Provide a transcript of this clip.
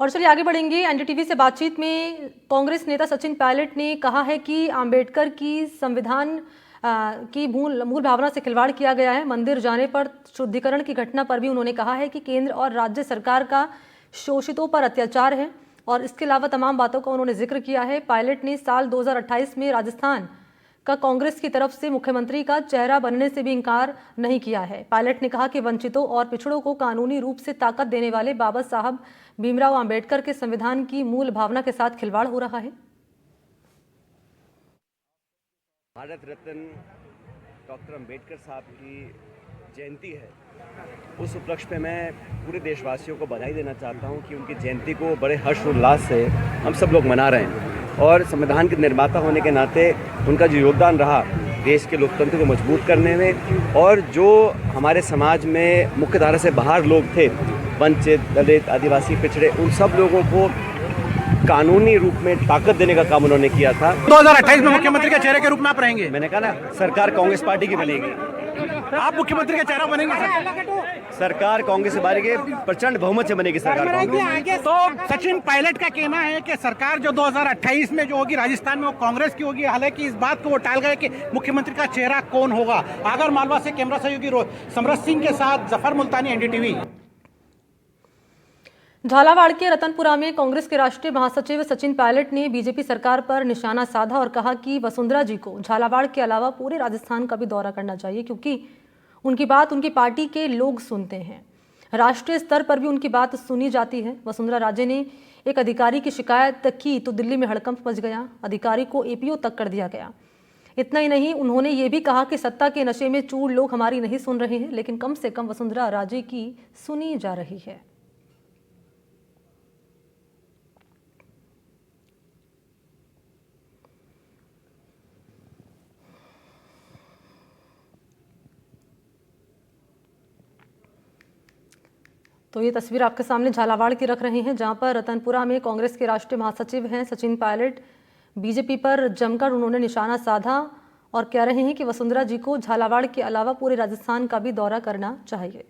और चलिए आगे बढ़ेंगे। एनडीटीवी से बातचीत में कांग्रेस नेता सचिन पायलट ने कहा है कि अंबेडकर की संविधान की मूल भावना से खिलवाड़ किया गया है। मंदिर जाने पर शुद्धिकरण की घटना पर भी उन्होंने कहा है कि केंद्र और राज्य सरकार का शोषितों पर अत्याचार है और इसके अलावा तमाम बातों का उन्होंने जिक्र किया है। पायलट ने साल 2028 में राजस्थान का कांग्रेस की तरफ से मुख्यमंत्री का चेहरा बनने से भी इंकार नहीं किया है। पायलट ने कहा कि वंचितों और पिछड़ों को कानूनी रूप से ताकत देने वाले बाबा साहब भीमराव अंबेडकर के संविधान की मूल भावना के साथ खिलवाड़ हो रहा है। भारत रत्न डॉक्टर अंबेडकर साहब की जयंती है, उस उपलक्ष्य पे मैं पूरे देशवासियों को बधाई देना चाहता हूं कि उनकी जयंती को बड़े हर्षोल्लास से हम सब लोग मना रहे हैं। और संविधान के निर्माता होने के नाते उनका जो योगदान रहा देश के लोकतंत्र को मजबूत करने में, और जो हमारे समाज में मुख्य धारा से बाहर लोग थे, वंचित, दलित, आदिवासी, पिछड़े, उन सब लोगों को कानूनी रूप में ताकत देने का काम उन्होंने किया था। 2028 में मुख्यमंत्री के चेहरे के रूप में आप रहेंगे? मैंने कहा ना, सरकार कांग्रेस पार्टी की बनेगी। आप मुख्यमंत्री का चेहरा बनेंगे? सरकार कांग्रेस से बनेगी, प्रचंड बहुमत से बनेगी सरकार कांग्रेस। तो सचिन पायलट का कहना है कि सरकार जो 2028 में जो होगी राजस्थान में वो कांग्रेस की होगी। हालांकि इस बात को वो टाल गए कि मुख्यमंत्री का चेहरा कौन होगा। आगर मालवा से कैमरा सहयोगी समरत सिंह के साथ जफर मुल्तानी, एनडीटीवी। झालावाड़ के रतनपुरा में कांग्रेस के राष्ट्रीय महासचिव सचिन पायलट ने बीजेपी सरकार पर निशाना साधा और कहा कि वसुंधरा जी को झालावाड़ के अलावा पूरे राजस्थान का भी दौरा करना चाहिए, क्योंकि उनकी बात उनकी पार्टी के लोग सुनते हैं। राष्ट्रीय स्तर पर भी उनकी बात सुनी जाती है। वसुंधरा राजे ने एक अधिकारी की शिकायत की तो दिल्ली में हड़कंप मच गया, अधिकारी को एपीओ तक कर दिया गया। इतना ही नहीं, उन्होंने ये भी कहा कि सत्ता के नशे में चूर लोग हमारी नहीं सुन रहे हैं, लेकिन कम से कम वसुंधरा राजे की सुनी जा रही है। तो ये तस्वीर आपके सामने झालावाड़ की रख रहे हैं, जहां पर रतनपुरा में कांग्रेस के राष्ट्रीय महासचिव हैं सचिन पायलट बीजेपी पर जमकर उन्होंने निशाना साधा और कह रहे हैं कि वसुंधरा जी को झालावाड़ के अलावा पूरे राजस्थान का भी दौरा करना चाहिए।